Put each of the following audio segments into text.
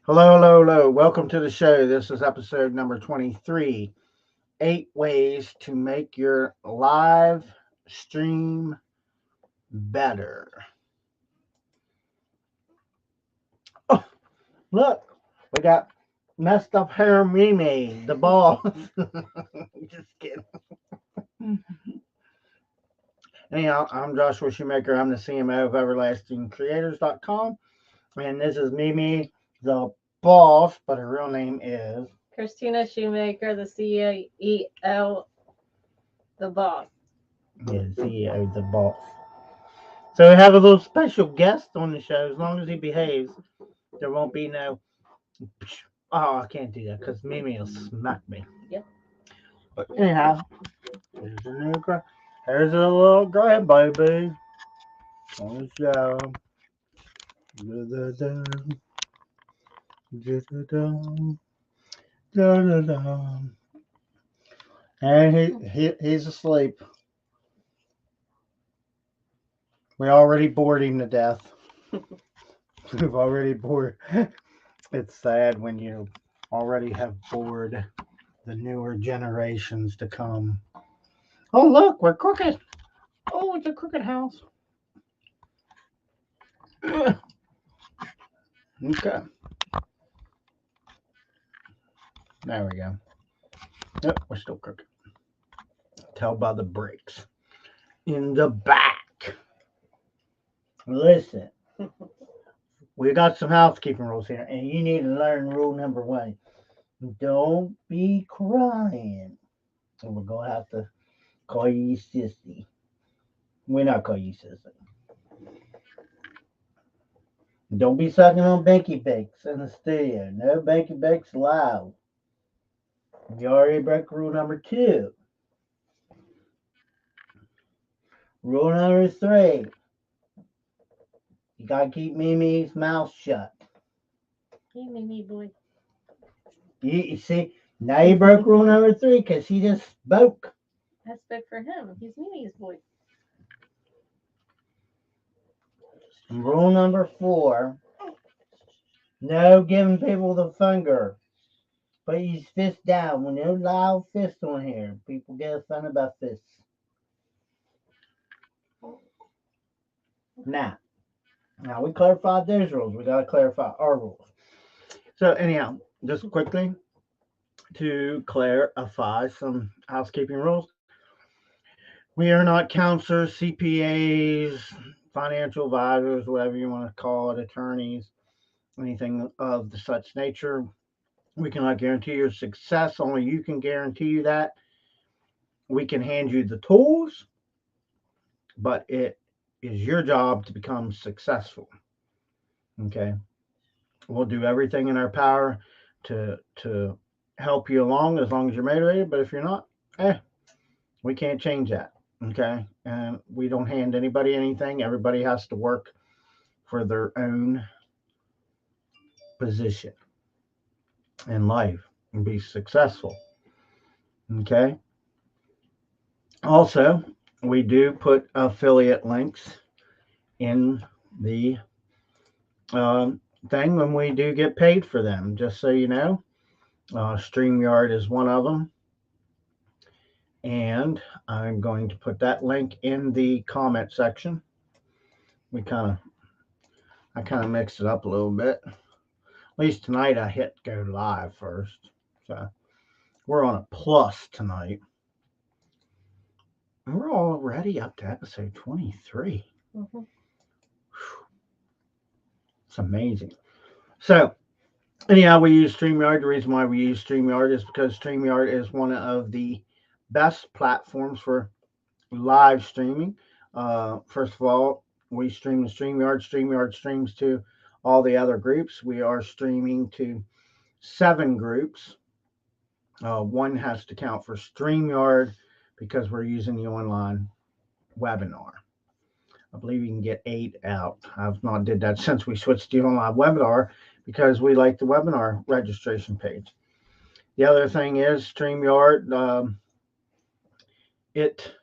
Hello, hello, hello. Welcome to the show. This is episode number 23. 8 ways to make your live stream better. Oh, look, we got messed up hair Mimi, the ball. Just kidding. Anyhow, I'm Joshua Shoemaker. I'm the CMO of EverlastingCreators.com. And this is Mimi, the boss, but her real name is Christina Shoemaker, the CEO, the boss. CEO, the boss. So we have a little special guest on the show. As long as he behaves, there won't be no. Oh, I can't do that because Mimi will smack me. Yep. But anyhow, there's a new girl. There's a little grandbaby on the show. Da-da-da, da-da-da, da-da-da. And he's asleep. We already bored him to death. We've already bored. It's sad when you already have bored the newer generations to come. Oh, look, we're crooked. Oh, it's a crooked house. Okay, there we go. Yep, we're still crooked. Tell by the brakes in the back. Listen, we got some housekeeping rules here, and you need to learn rule number one. Don't be crying. And we're going to have to call you sissy. We're not call you sissy. Don't be sucking on Banky Bakes in the studio. No Banky Bakes allowed. You already broke rule number two. Rule number three. You gotta keep Mimi's mouth shut. Hey, Mimi boy. You see, now you broke rule number three because he just spoke. I spoke for him. He's Mimi's boy. And rule number four. No giving people the finger. Put his fist down. When no loud fists on here, people get offended about fists. Now we clarified those rules. We gotta clarify our rules. So anyhow, just quickly to clarify some housekeeping rules. We are not counselors, CPAs, financial advisors, whatever you want to call it, attorneys, anything of the such nature. We cannot guarantee your success. Only you can guarantee you that. We can hand you the tools, but it is your job to become successful. Okay. We'll do everything in our power to help you along as long as you're motivated. But if you're not, we can't change that. Okay. And we don't hand anybody anything. Everybody has to work for their own position in life and be successful. Okay. Also, we do put affiliate links in the thing when we do get paid for them, just so you know. StreamYard is one of them. And I'm going to put that link in the comment section. We kind of, I kind of mixed it up a little bit. At least tonight I hit go live first. So we're on a plus tonight. And we're already up to episode 23. Mm-hmm. It's amazing. So, anyhow, we use StreamYard. The reason why we use StreamYard is because StreamYard is one of the best platforms for live streaming. First of all, we stream to StreamYard. StreamYard streams to all the other groups. We are streaming to 7 groups. One has to count for StreamYard because we're using the online webinar. I believe you can get 8 out. I've not did that since we switched to online webinar because we like the webinar registration page. The other thing is StreamYard. It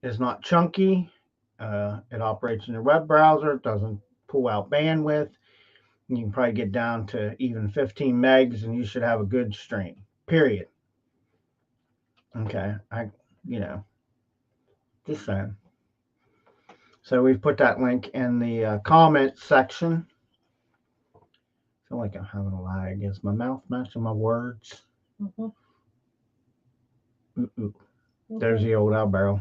is not chunky. It operates in your web browser. It doesn't pull out bandwidth. You can probably get down to even 15 megs and you should have a good stream, period. Okay. Just saying. So we've put that link in the comment section. I feel like I'm having a lag. Is my mouth matching my words? Mm-hmm. Ooh. There's the old barrel.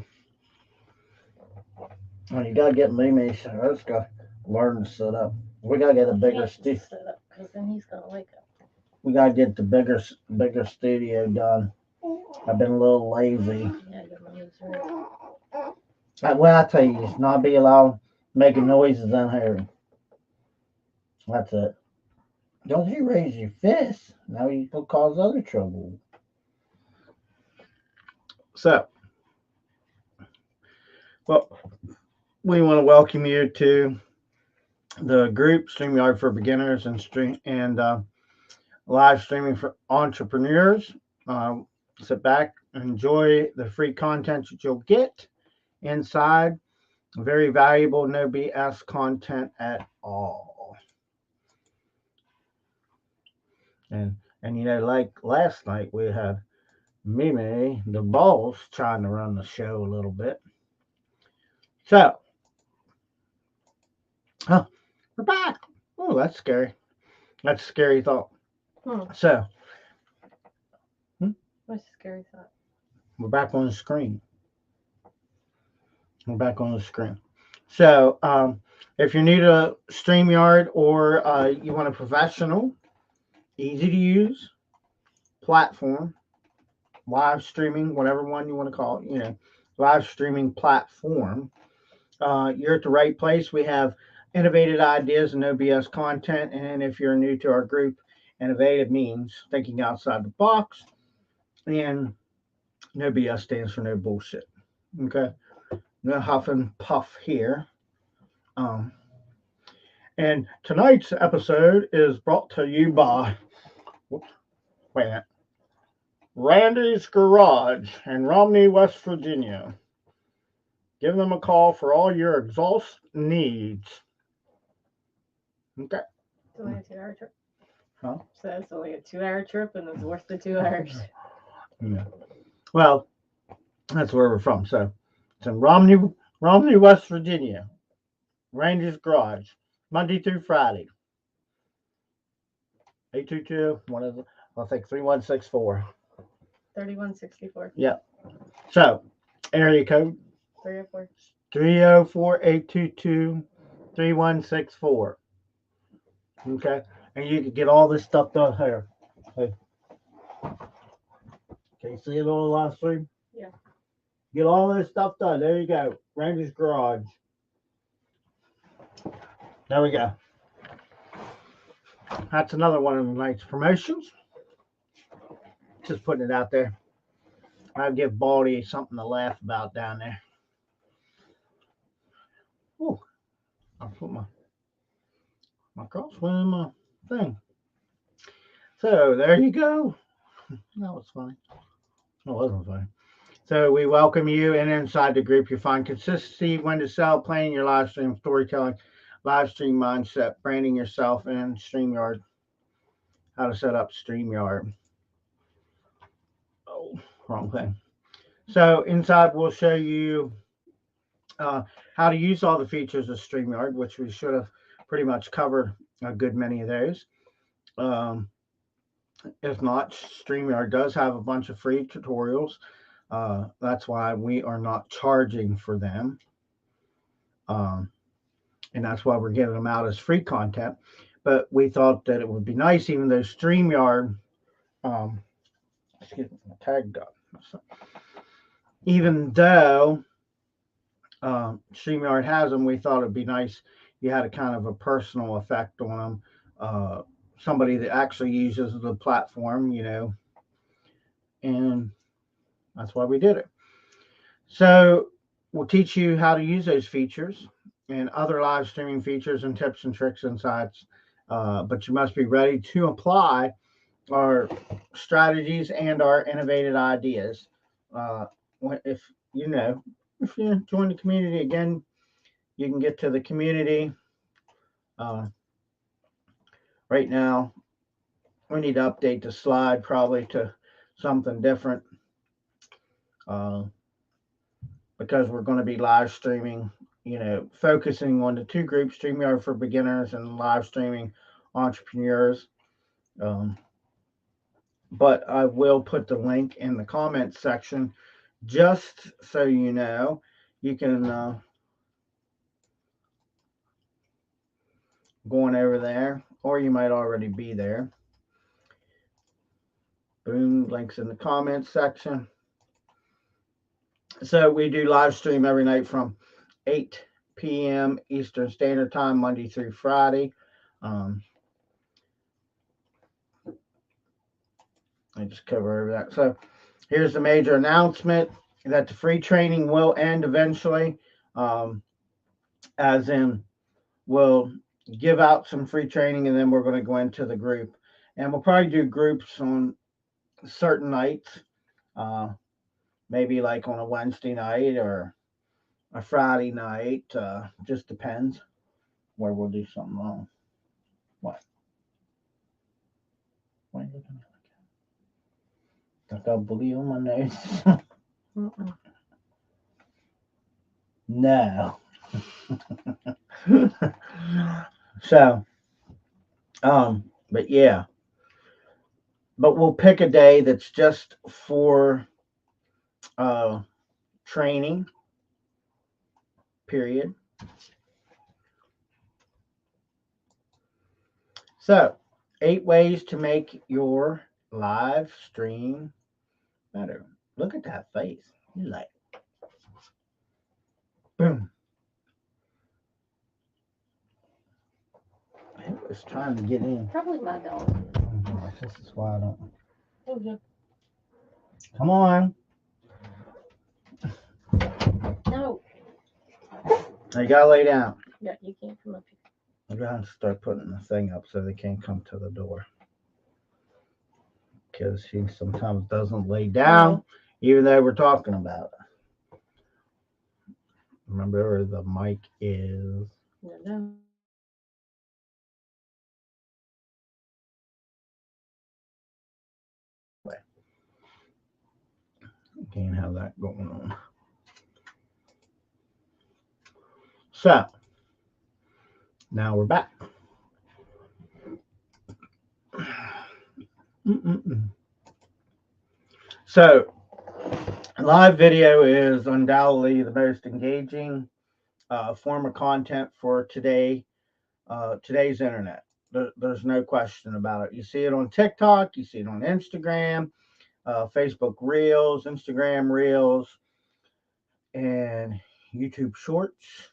Oh, you gotta get Mimi. So let's go learn to sit up. We gotta get a bigger studio. Because then he's gonna wake up. We gotta get the bigger studio done. I've been a little lazy. Yeah, your mom's right. Well, I tell you, just not be allowed making noises in here. That's it. Don't you raise your fist. Now you will cause other trouble. So, well, we want to welcome you to the group StreamYard for Beginners and live streaming for entrepreneurs. Sit back, enjoy the free content that you'll get inside. Very valuable, no BS content at all. And like last night, we had Mimi, the boss, trying to run the show a little bit. So, we're back. Oh, that's scary. That's a scary thought. So, What's a scary thought? we're back on the screen. We're back on the screen. So, if you're new to StreamYard or you want a professional, easy to use platform, live streaming, whatever one you want to call it, live streaming platform, you're at the right place. We have innovative ideas and no BS content. And if you're new to our group, innovative means thinking outside the box, and no BS stands for no bullshit. Okay. No huff and puff here. And tonight's episode is brought to you by Randy's Garage in Romney, West Virginia. Give them a call for all your exhaust needs. Okay. It's only a 2-hour trip. Huh? So it's only a 2-hour trip and it's worth the 2 hours. Yeah. Well, that's where we're from. So it's in Romney, West Virginia. Randy's Garage, Monday through Friday. 822, what is it? I think 3164. 3164. Yeah. So, area code 304. 304-822-3164. Okay. And you can get all this stuff done here. Hey. Can you see it on the live stream? Yeah. Get all this stuff done. There you go. Randy's Garage. There we go. That's another one of the night's promotions. Just putting it out there. I'll give Baldy something to laugh about down there. Oh, I'll put my crosswind in my thing. So there you go. That was funny. It wasn't funny. So we welcome you, and inside the group you find consistency, when to sell, planning your live stream, storytelling, live stream mindset, branding yourself, and StreamYard. How to set up StreamYard. Oh, wrong thing. So inside we'll show you how to use all the features of StreamYard, which we should have pretty much covered a good many of those. If not, StreamYard does have a bunch of free tutorials. That's why we are not charging for them. And that's why we're getting them out as free content. But we thought that it would be nice, even though StreamYard, excuse me, my tag got. Even though StreamYard has them, we thought it'd be nice you had a kind of a personal effect on them. Somebody that actually uses the platform, and that's why we did it. So we'll teach you how to use those features and other live streaming features and tips and tricks and insights. But you must be ready to apply our strategies and our innovative ideas. If you join the community, again, you can get to the community right now we need to update the slide probably to something different, uh, because we're going to be live streaming, focusing on the two groups, StreamYard for beginners and live streaming entrepreneurs. Um, but I will put the link in the comments section just so you know. You can go on over there, or you might already be there. Boom, links in the comments section. So we do live stream every night from 8 p.m. Eastern Standard Time, Monday through Friday. I just cover over that. So here's the major announcement that the free training will end eventually. As in, we'll give out some free training and then we're going to go into the group. And we'll probably do groups on certain nights, maybe like on a Wednesday night or a Friday night. Just depends where we'll do something wrong. What? What are you looking at? Got a bully on my nose. No. So, but yeah. But we'll pick a day that's just for training, period. So, 8 ways to make your live stream better. Look at that face. You like, boom. I was trying to get in. Probably my dog. This is why I don't. Oh, yeah. Come on. No. You gotta lay down. Yeah, you can't come up here. I'm gonna start putting the thing up so they can't come to the door. Because she sometimes doesn't lay down, even though we're talking about it. Remember where the mic is. No. Can't have that going on. So, now we're back. So, live video is undoubtedly the most engaging form of content for today's internet. There's no question about it. You see it on TikTok, you see it on Instagram, Facebook Reels, Instagram Reels, and YouTube Shorts,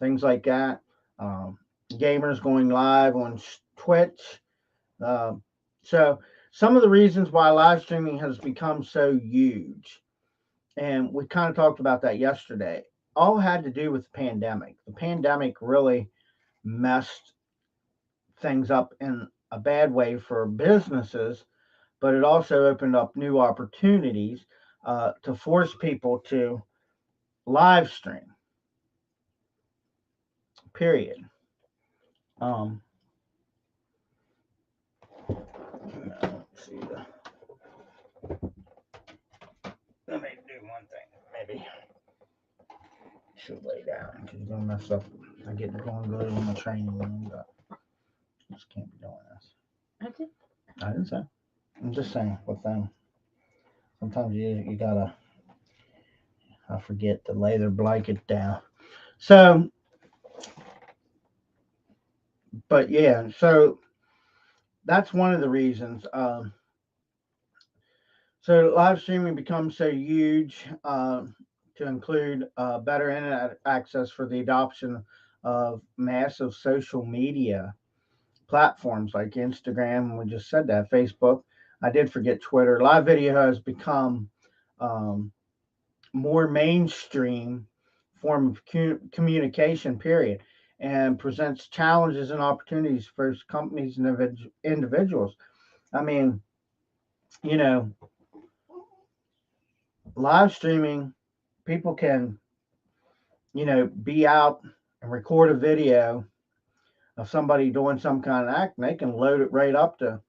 things like that. Gamers going live on Twitch. So some of the reasons why live streaming has become so huge, and we kind of talked about that yesterday, all had to do with the pandemic. The pandemic really messed things up in a bad way for businesses, but it also opened up new opportunities to force people to live stream. Period. Let's see. Let me do one thing. Maybe should lay down because you're gonna mess up. I get going good on the training room, but just can't be doing this. I didn't say. I'm just saying what thing. Sometimes you gotta. I forget to lay their blanket down. So, but yeah, so that's one of the reasons. So live streaming becomes so huge to include better internet access for the adoption of massive social media platforms like Instagram. We just said that. Facebook. I did forget Twitter. Live video has become more mainstream form of communication, period, and presents challenges and opportunities for companies and individuals. I mean, live streaming, people can, be out and record a video of somebody doing some kind of act, and they can load it right up to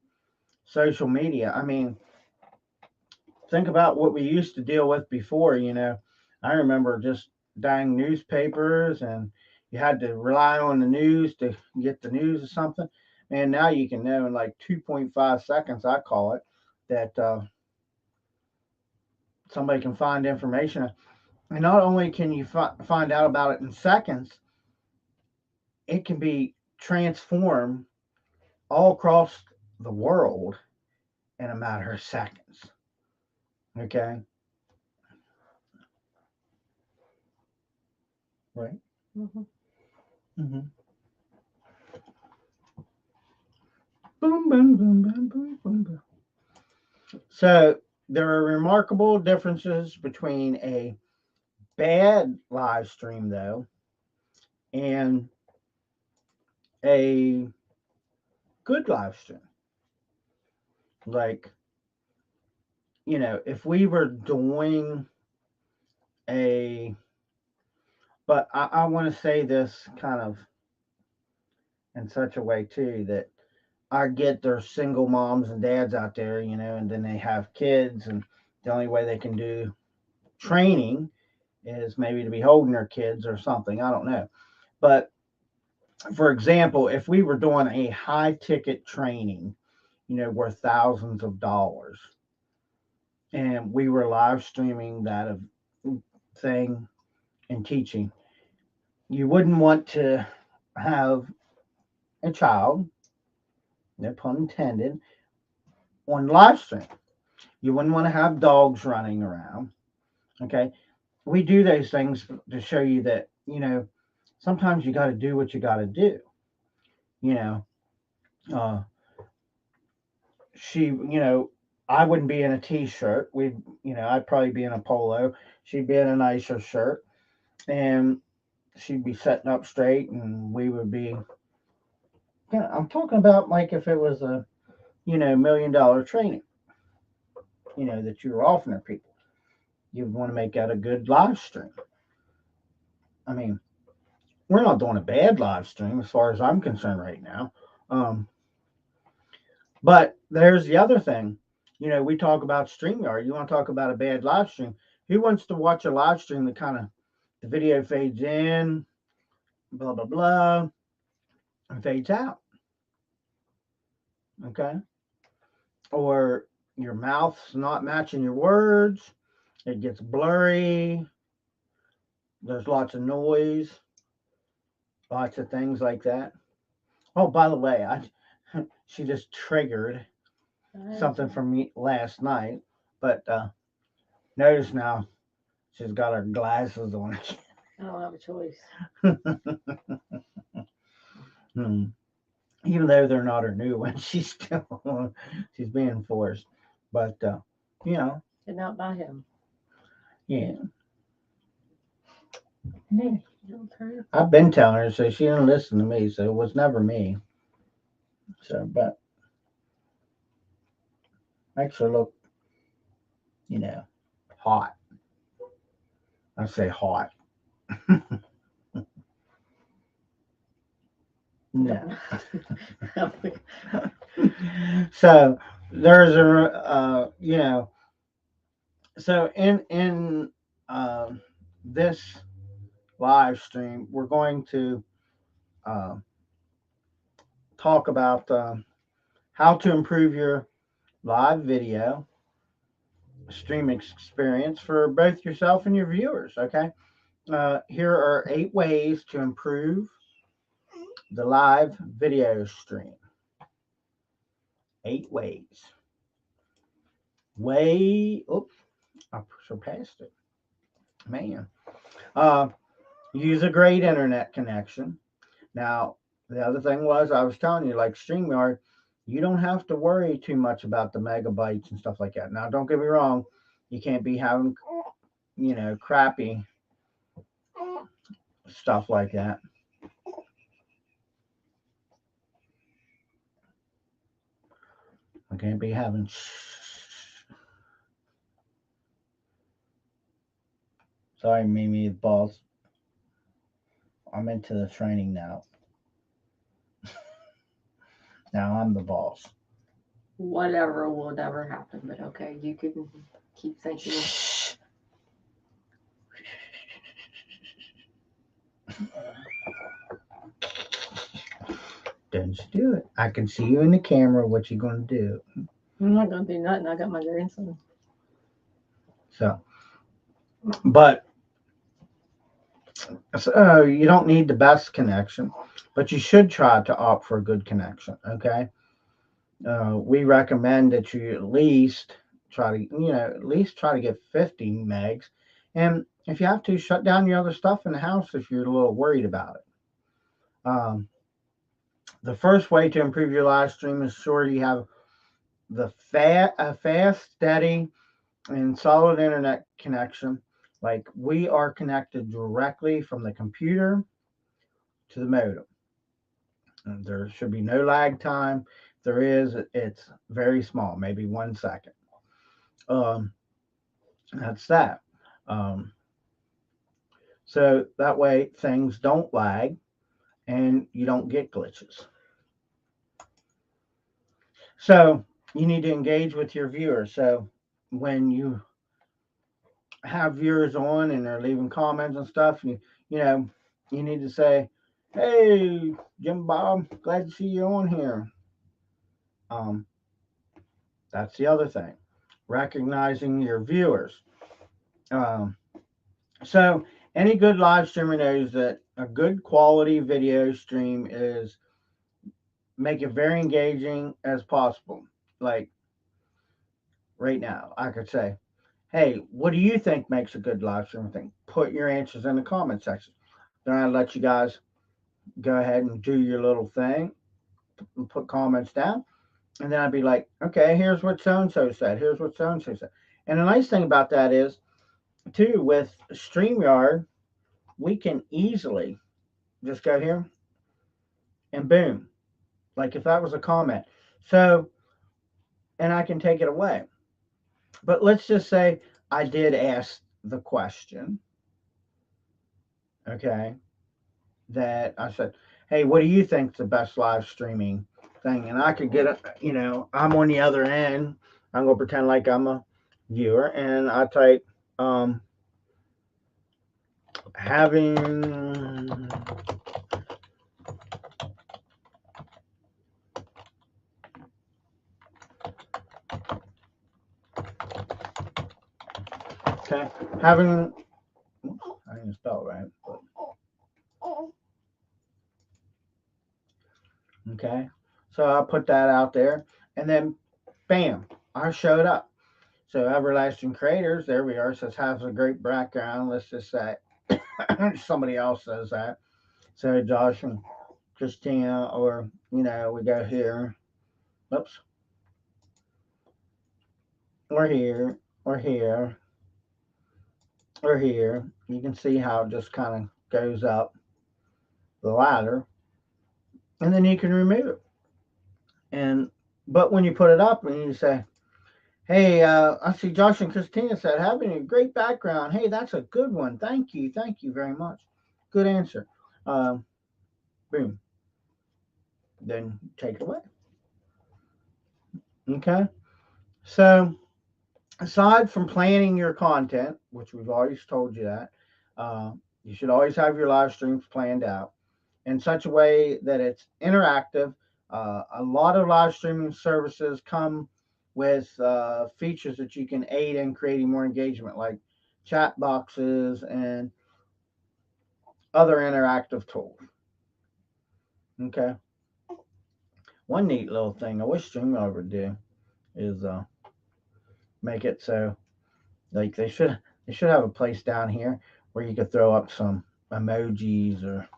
social media. I mean, think about what we used to deal with before. I remember just dang newspapers, and you had to rely on the news to get the news or something. And now you can know in like 2.5 seconds, I call it, that somebody can find information. And not only can you find out about it in seconds, it can be transformed all across the world in a matter of seconds. Okay. Right. Mm-hmm. Mm-hmm. Boom, boom, boom, boom, boom, boom, boom. So there are remarkable differences between a bad live stream, though, and a good live stream. Like, if we were doing a, but I want to say this kind of in such a way too that I get there's single moms and dads out there, and then they have kids, and the only way they can do training is maybe to be holding their kids or something. I don't know. But for example, if we were doing a high ticket training, worth thousands of dollars, and we were live streaming that thing and teaching, you wouldn't want to have a child, no pun intended, on live stream. You wouldn't want to have dogs running around. Okay. We do those things to show you that, sometimes you got to do what you got to do. You know, uh, I wouldn't be in a t-shirt. I'd probably be in a polo. She'd be in a nicer shirt, and she'd be sitting up straight, and we would be. I'm talking about like if it was a, $1 million training, that you were offering people. You'd want to make that a good live stream. I mean, we're not doing a bad live stream as far as I'm concerned right now. Um, but there's the other thing. We talk about StreamYard. You want to talk about a bad live stream. Who wants to watch a live stream that kind of the video fades in, blah, blah, blah, and fades out? Okay. Or your mouth's not matching your words. It gets blurry. There's lots of noise, lots of things like that. Oh, by the way, she just triggered something from me last night, but notice now she's got her glasses on. I don't have a choice. Hmm. Even though they're not her new ones, she's being forced. But you know, And not by him. yeah. Okay. I've been telling her, so she didn't listen to me. So it was never me. So, but makes her look, you know, hot. I say hot. No. So there's so in this live stream, we're going to uh, talk about how to improve your live video stream experience for both yourself and your viewers. Okay, here are 8 ways to improve the live video stream. 8 ways. Oops, I surpassed it. Man. Use a great internet connection. Now, the other thing was, I was telling you, like StreamYard, you don't have to worry too much about the megabytes and stuff like that. Now, don't get me wrong, you can't be having, crappy stuff like that. I can't be having. Sorry, Mimi, boss. I'm into the training now. Now I'm the boss. Whatever will never happen, but okay, you can keep thinking. Don't you do it. I can see you in the camera. What you gonna do? I'm not gonna do nothing. I got my grandson. So, but you don't need the best connection, but you should try to opt for a good connection. Okay. We recommend that you at least try to, at least try to get 50 megs. And if you have to, shut down your other stuff in the house if you're a little worried about it. The first way to improve your live stream is sure you have a fast, steady, and solid internet connection. Like we are connected directly from the computer to the modem. And there should be no lag time. If there is, it's very small, maybe 1 second. That's that. Um, so that way things don't lag and you don't get glitches. So you need to engage with your viewers. So when you have viewers on and they're leaving comments and stuff, you need to say, "Hey, Jim Bob, glad to see you on here." Um, that's the other thing, recognizing your viewers. Um, so any good live streamer knows that a good quality video stream is make it very engaging as possible. Like right now, I could say, "Hey, what do you think makes a good live stream thing?" Put your answers in the comment section. Then I let you guys go ahead and do your little thing and put comments down. And then I'd be like, okay, here's what so and so said. Here's what so and so said. And the nice thing about that is, too, with StreamYard, we can easily just go here and boom. Like if that was a comment. So, and I can take it away. But let's just say I did ask the question. Okay. That I said, hey, what do you think is the best live streaming thing? And I could get it, I'm on the other end. I'm going to pretend like I'm a viewer and I type, having okay, having I didn't spell it right, but okay. So I put that out there and then bam, I showed up. So Everlasting Creators, there we are, says has a great background. Let's just say somebody else says that. So Josh and Christina, or we go here. Oops. Or here, or here, or here. You can see how it just kind of goes up the ladder. And then you can remove it. But when you put it up and you say, hey, I see Josh and Christina said, having a great background. Hey, that's a good one. Thank you. Thank you very much. Good answer. Boom. Then take it away. Okay. So aside from planning your content, which we've always told you that, you should always have your live streams planned out in such a way that it's interactive. A lot of live streaming services come with features that you can aid in creating more engagement, like chat boxes and other interactive tools. Okay. One neat little thing I wish StreamYard would do is make it so like they should have a place down here where you could throw up some emojis or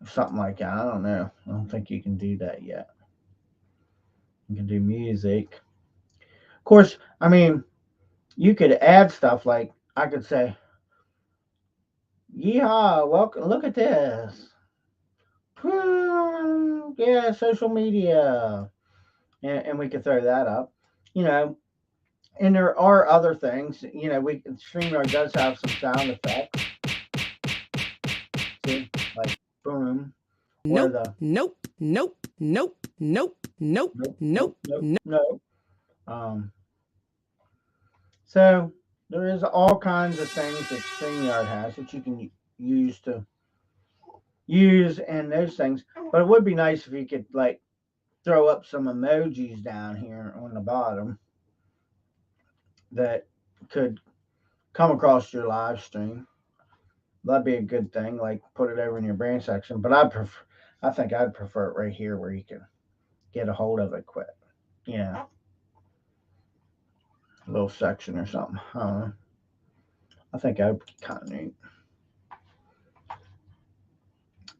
something like that. I don't know. I don't think you can do that yet. You can do music. Of course, I mean, you could add stuff like I could say, yeehaw, welcome, look at this. Yeah, social media. And we could throw that up. And there are other things. StreamYard does have some sound effects. See, like boom. Nope. Nope. Nope. Nope. Nope, Nope. nope, Nope. nope. So there is all kinds of things that StreamYard has that you can use and those things. But it would be nice if you could like throw up some emojis down here on the bottom that could come across your live stream. That'd be a good thing. Like put it over in your brand section. But I think I'd prefer it right here where you can get a hold of it quick. Yeah, a little section or something. I don't know. I think that would be kind of neat.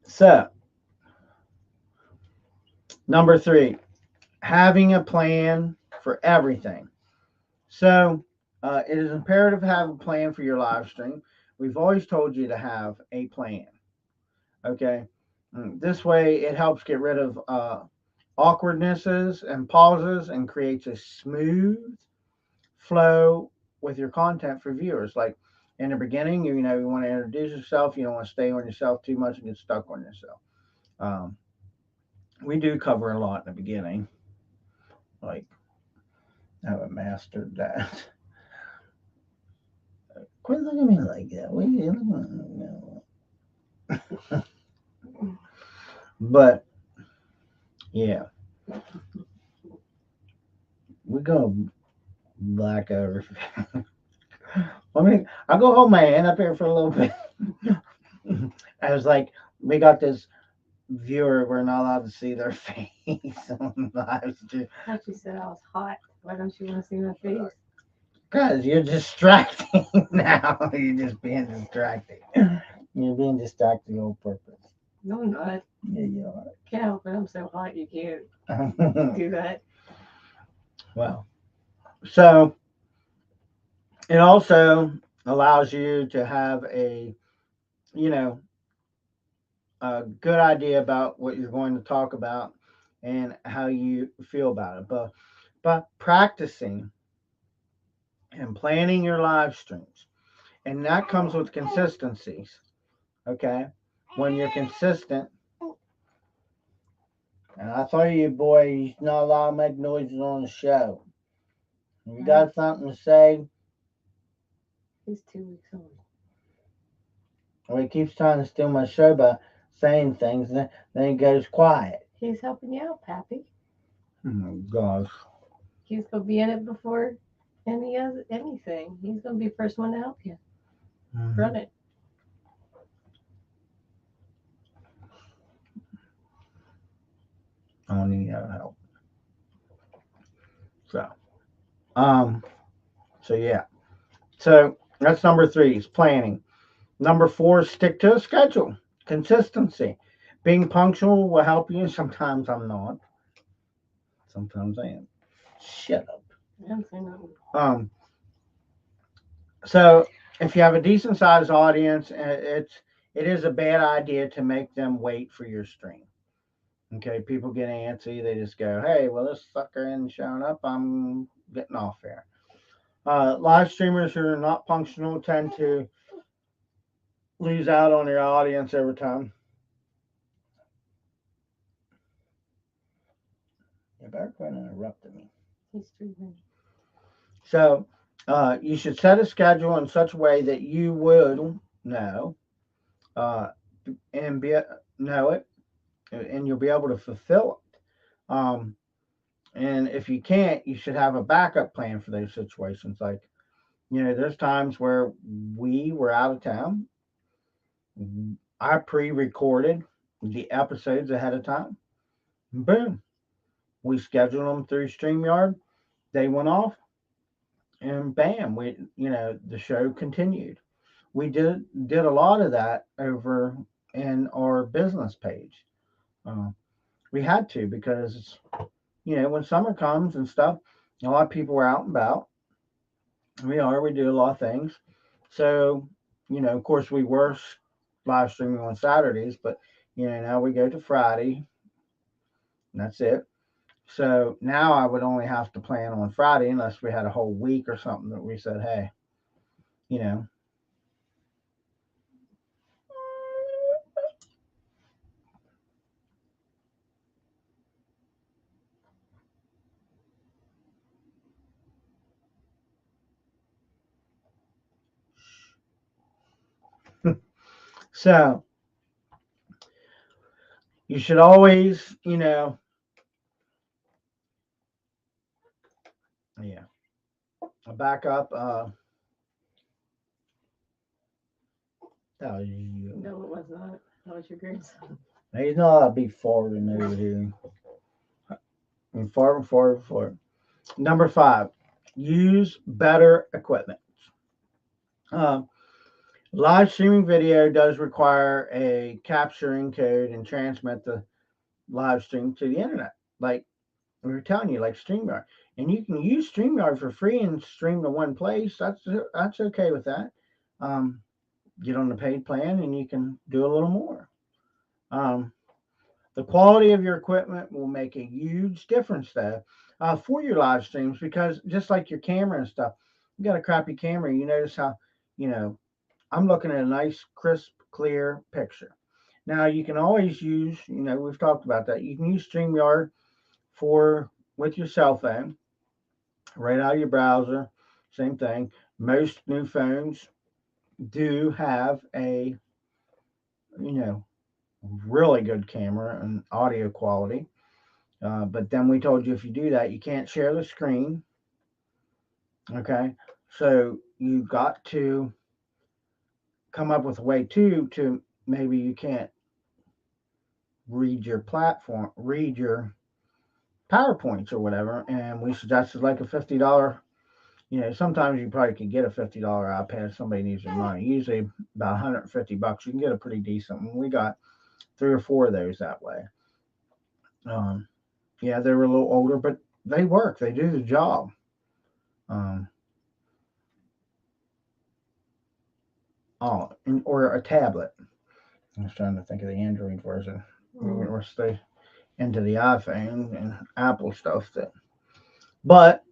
So, number 3, having a plan for everything. So, it is imperative to have a plan for your live stream. We've always told you to have a plan. Okay. This way, it helps get rid of awkwardnesses and pauses and creates a smooth flow with your content for viewers. Like in the beginning, you want to introduce yourself. You don't want to stay on yourself too much and get stuck on yourself. We do cover a lot in the beginning. Like, I haven't mastered that. Quit looking at me like that. What are you looking at? But yeah, we're gonna black over. I'll go hold my hand up here for a little bit. I was like, we got this viewer, we're not allowed to see their face on live stream. I thought you said I was hot. Why don't you want to see my face? Because you're distracting now. You're just being distracting. You're being distracted on purpose. No, I'm not. Yeah, you are. Can't help it. I'm so hot. You can't do that. Well, so it also allows you to have a good idea about what you're going to talk about and how you feel about it. But practicing and planning your live streams, and that comes with consistencies. Okay, when you're consistent. And I told you, boy, he's not allowed to make noises on the show. You got something to say? He's 2 weeks old. Well, he keeps trying to steal my show by saying things, and then he goes quiet. He's helping you out, Pappy. Oh, gosh. He's going to be in it before anything. He's going to be the first one to help you. Mm-hmm. Run it. I don't need no help. So yeah. So that's number 3 is planning. Number 4, stick to a schedule. Consistency. Being punctual will help you. Sometimes I'm not. Sometimes I am. Shut up. I didn't say nothing. So if you have a decent sized audience, it is a bad idea to make them wait for your stream. Okay, people get antsy. They just go, hey, well, this sucker isn't showing up. I'm getting off here. Live streamers who are not functional tend to lose out on their audience over time. You better quit interrupting me. He's streaming. So you should set a schedule in such a way that you would know and know it, and you'll be able to fulfill it. And if you can't, you should have a backup plan for those situations. Like, there's times where we were out of town. I pre-recorded the episodes ahead of time. Boom. We scheduled them through StreamYard. They went off, and bam, the show continued. We did a lot of that over in our business page. We had to because when summer comes and stuff, a lot of people are out and about. We do a lot of things. So, of course, we were live streaming on Saturdays, but now we go to Friday, and that's it. So now I would only have to plan on Friday unless we had a whole week or something that we said, hey, So you should always, yeah, back up. That was you. No, it was not. That was your grandson. He's not a big forward over here. And forward, forward, forward. Number 5, use better equipment. Uh, Live streaming video does require a capturing code and transmit the live stream to the internet. Like we were telling you, like StreamYard. And you can use StreamYard for free and stream to one place. That's okay with that. Um, get on the paid plan and you can do a little more. Um, the quality of your equipment will make a huge difference though for your live streams because just like your camera and stuff, you got a crappy camera. You notice how, you know, I'm looking at a nice, crisp, clear picture. Now you can always use, we've talked about that. You can use StreamYard for with your cell phone, right out of your browser. Same thing. Most new phones do have a, you know, really good camera and audio quality. But then we told you if you do that, you can't share the screen. Okay. So you got to come up with a way to maybe you can't read your PowerPoints or whatever. And we suggested like a $50, sometimes you probably could get a $50 iPad if somebody needs your money. Usually about 150 bucks, you can get a pretty decent one. We got 3 or 4 of those that way. Um, yeah, they were a little older, but they work. They do the job. Um, or a tablet. I was trying to think of the Android version. We're still into the iPhone and Apple stuff. But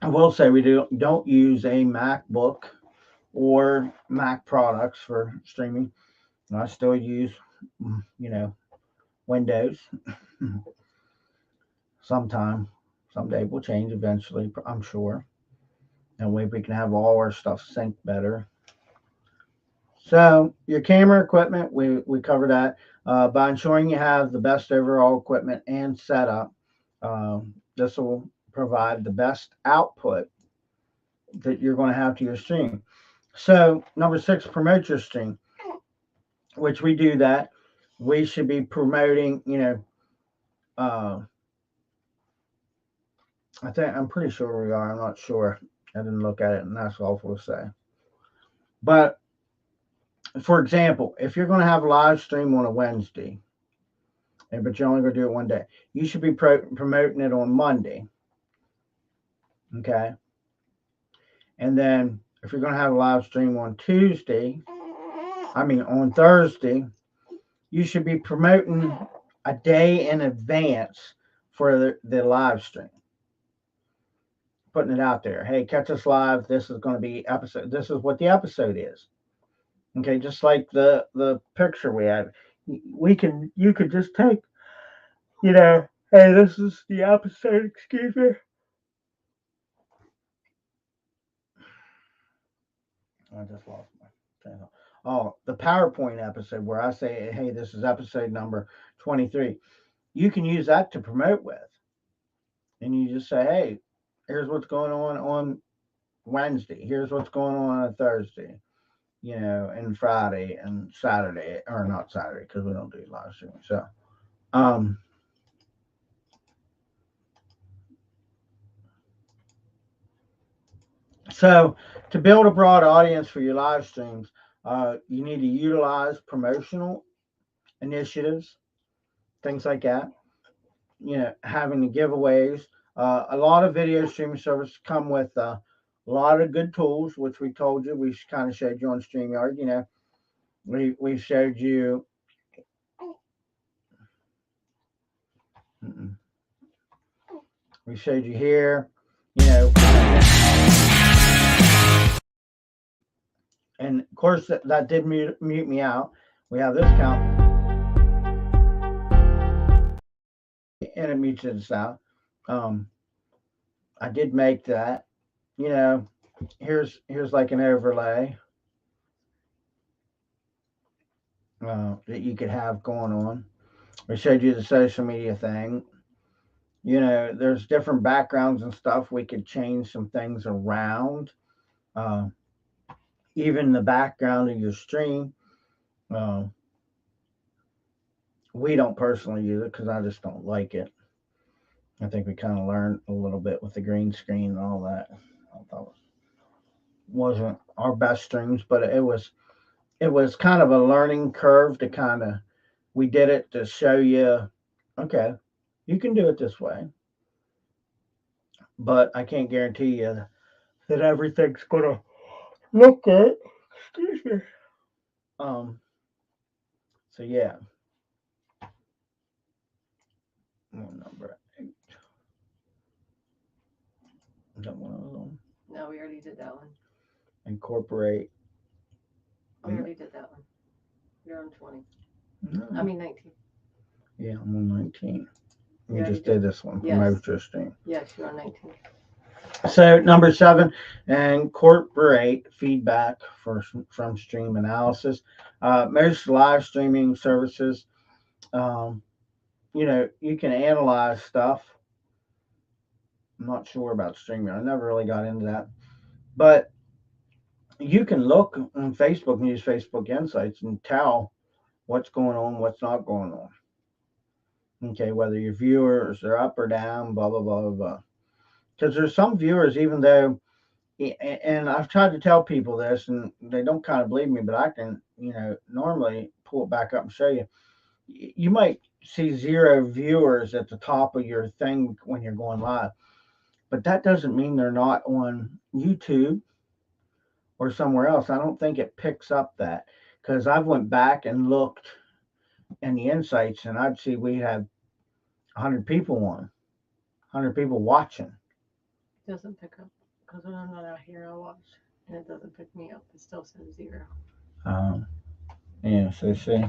I will say we don't use a MacBook or Mac products for streaming. I still use, Windows. Someday will change eventually, I'm sure. And way we can have all our stuff synced better. So your camera equipment, we cover that by ensuring you have the best overall equipment and setup. This will provide the best output that you're going to have to your stream. So number 6, promote your stream, which we do that. We should be promoting, uh, I'm pretty sure we are. I'm not sure. I didn't look at it, and that's awful to say. But for example, if you're going to have a live stream on a Wednesday, but you're only going to do it one day, you should be promoting it on Monday. Okay. And then if you're going to have a live stream on on Thursday, you should be promoting a day in advance for the live stream. Putting it out there. Hey, catch us live. This is going to be episode. This is what the episode is. Okay, just like the picture we had. You could just take, hey, this is the episode, excuse me. I just lost my channel. Oh, the PowerPoint episode where I say, hey, this is episode number 23. You can use that to promote with. And you just say, hey, here's what's going on Wednesday. Here's what's going on Thursday, and Friday and Saturday, or not Saturday because we don't do live streaming. So, um, so to build a broad audience for your live streams, you need to utilize promotional initiatives, things like that. Having the giveaways. A lot of video streaming services come with a lot of good tools, which we told you. We kind of showed you on StreamYard. We showed you. We showed you here, and of course that did mute me out. We have this count, and it mutes us out. I did make that. Here's like an overlay. that you could have going on. We showed you the social media thing. There's different backgrounds and stuff. We could change some things around. Uh, Even the background of your stream. Uh, we don't personally use it because I just don't like it. I think we kind of learned a little bit with the green screen and all that. I thought it wasn't our best streams, but it was kind of a learning curve to kind of we did it to show you, okay, you can do it this way, but I can't guarantee you that everything's gonna look good. Excuse me. Um. So yeah, number 8. Is that one of them? No, we already did that one. Incorporate. We already did that one. You're on 20. No. I mean 19. Yeah, I'm on 19. We Yeah, just you did this one from Yes. Mojo Stream. Yes, you're on 19. So number 7, incorporate feedback from stream analysis. Most live streaming services, um, you can analyze stuff. I'm not sure about streaming. I never really got into that, but you can look on Facebook and use Facebook Insights and tell what's going on, what's not going on. Okay, whether your viewers are up or down, blah blah blah blah blah. Because there's some viewers, even though, and I've tried to tell people this, and they don't kind of believe me, but I can, normally pull it back up and show you. You might see 0 viewers at the top of your thing when you're going live, but that doesn't mean they're not on YouTube or somewhere else. I don't think it picks up that because I've went back and looked in the insights, and I'd see we had 100 people on, 100 people watching. It doesn't pick up because when I'm not out here, I watch and it doesn't pick me up. It still says 0. Um, yeah, so see,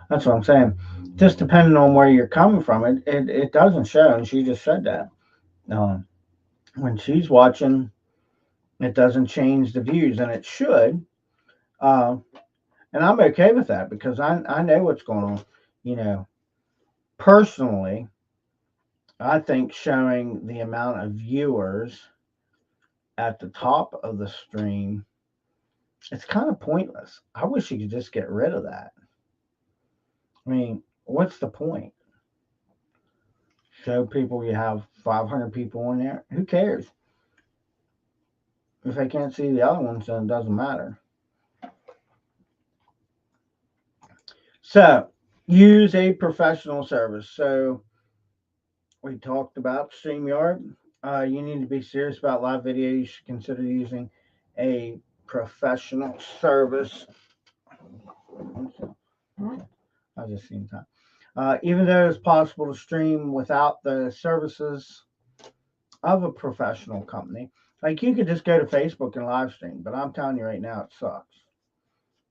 that's what I'm saying. Just depending on where you're coming from, it doesn't show, and she just said that. Um, when she's watching, it doesn't change the views, and it should. Uh, and I'm okay with that because I know what's going on. You know, personally, I think showing the amount of viewers at the top of the stream, it's kind of pointless. I wish you could just get rid of that. I mean, what's the point? Show people you have 500 people in there. Who cares? If they can't see the other ones, then it doesn't matter. So, use a professional service. So, we talked about StreamYard. You need to be serious about live video. You should consider using a professional service. I just seen time. Even though it's possible to stream without the services of a professional company, like you could just go to Facebook and live stream, but I'm telling you right now, it sucks.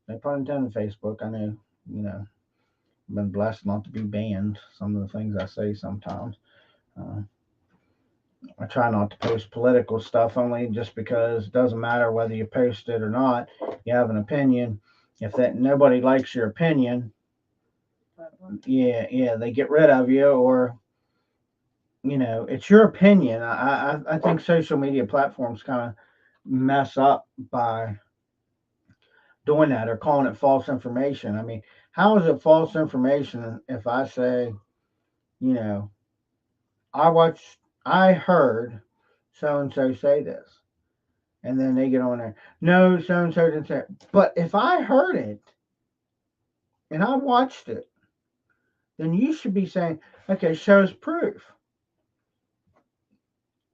No pun intended, Facebook. I know, I've been blessed not to be banned. Some of the things I say sometimes. Uh, I try not to post political stuff only just because it doesn't matter whether you post it or not. You have an opinion. If that nobody likes your opinion, yeah, they get rid of you, or it's your opinion. I think social media platforms kind of mess up by doing that or calling it false information. I mean, how is it false information if I say, you know, I heard so and so say this, and then they get on there, no, so and so didn't say it. But if I heard it and I watched it, then you should be saying, okay, shows proof.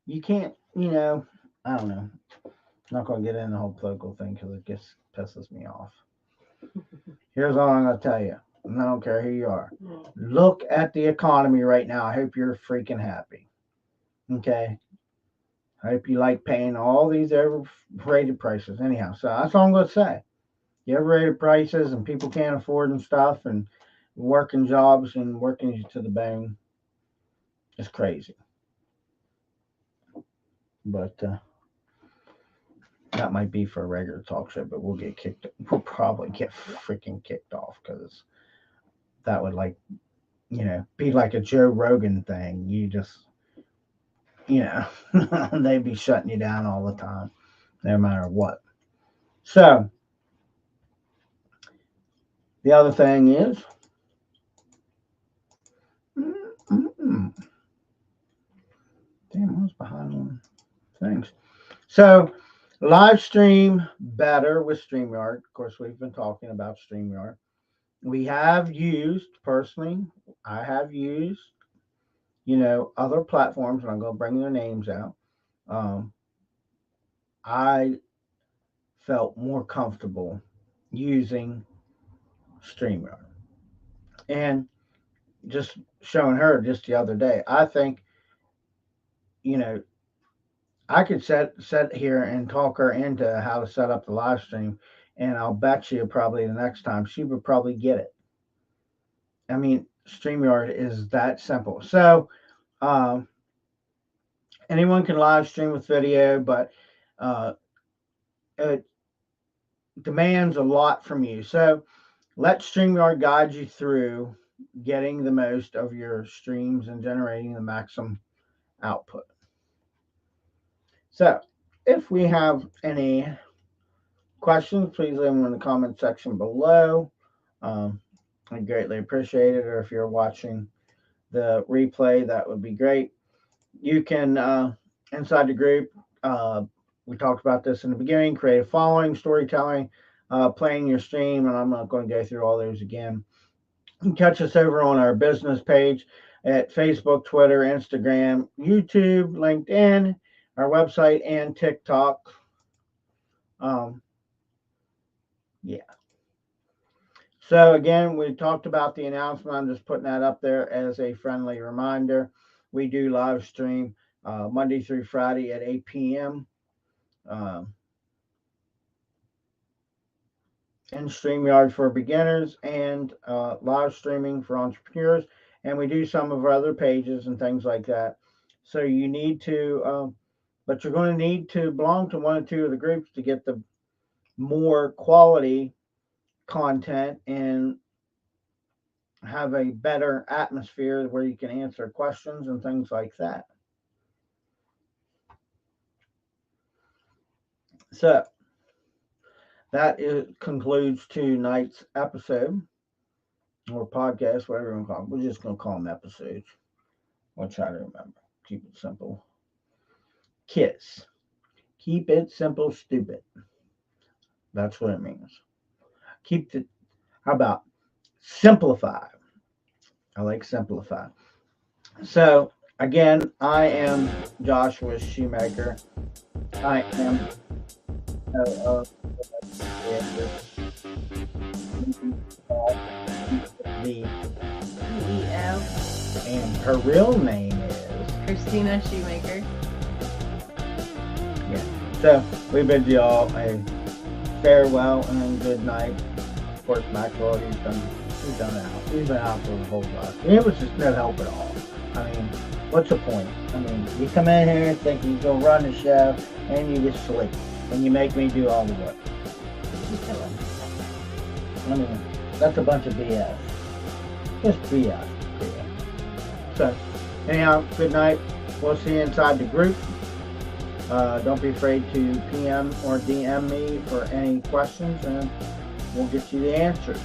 You can't, I don't know. I'm not going to get in the whole political thing because it just pisses me off. Here's all I'm going to tell you. And I don't care who you are. Look at the economy right now. I hope you're freaking happy. Okay? I hope you like paying all these overrated prices. Anyhow, so that's all I'm going to say. The overrated prices and people can't afford and stuff and working jobs and working you to the bone. It's crazy. But That might be for a regular talk show, but we'll probably get freaking kicked off because that would be like a Joe Rogan thing. You just, they'd be shutting you down all the time, no matter what. So the other thing is, damn, I was behind on things. So live stream better with StreamYard. Of course, we've been talking about StreamYard. We have used, personally, I have used, other platforms, and I'm going to bring their names out. I felt more comfortable using StreamYard. And just showing her just the other day, I think, I could sit here and talk her into how to set up the live stream, and I'll bet you probably the next time she would probably get it. I mean, StreamYard is that simple. So, anyone can live stream with video, but it demands a lot from you. So, let StreamYard guide you through getting the most of your streams and generating the maximum output. So, if we have any questions, please leave them in the comment section below. I greatly appreciate it. Or if you're watching the replay, that would be great. You can, inside the group, we talked about this in the beginning, creative following, storytelling, playing your stream, and I'm not going to go through all those again. You can catch us over on our business page at Facebook, Twitter, Instagram, YouTube, LinkedIn, our website, and TikTok. Yeah. So again, we talked about the announcement. I'm just putting that up there as a friendly reminder. We do live stream Monday through Friday at 8 p.m. In StreamYard for beginners and live streaming for entrepreneurs. And we do some of our other pages and things like that. So you need to, but you're going to need to belong to one or two of the groups to get the more quality content and have a better atmosphere where you can answer questions and things like that. So that concludes tonight's episode or podcast, whatever you want to call them. We're just going to call them episodes. We'll try to remember. Keep it simple. KISS. Keep it simple, stupid. That's what it means. How about simplify? I like simplify. So again, I am Joshua Shoemaker. I am the CEO. And her real name is Christina Shoemaker. Yeah. So we bid you all a farewell and good night. Of course, Maxwell, he's done it out. He's been out for the whole life. It was just no help at all. I mean, what's the point? I mean, you come in here and think you're going to run the show, and you just sleep. And you make me do all the work. I mean, that's a bunch of BS. Just BS. So, anyhow, good night. We'll see you inside the group. Don't be afraid to PM or DM me for any questions, and we'll get you the answers.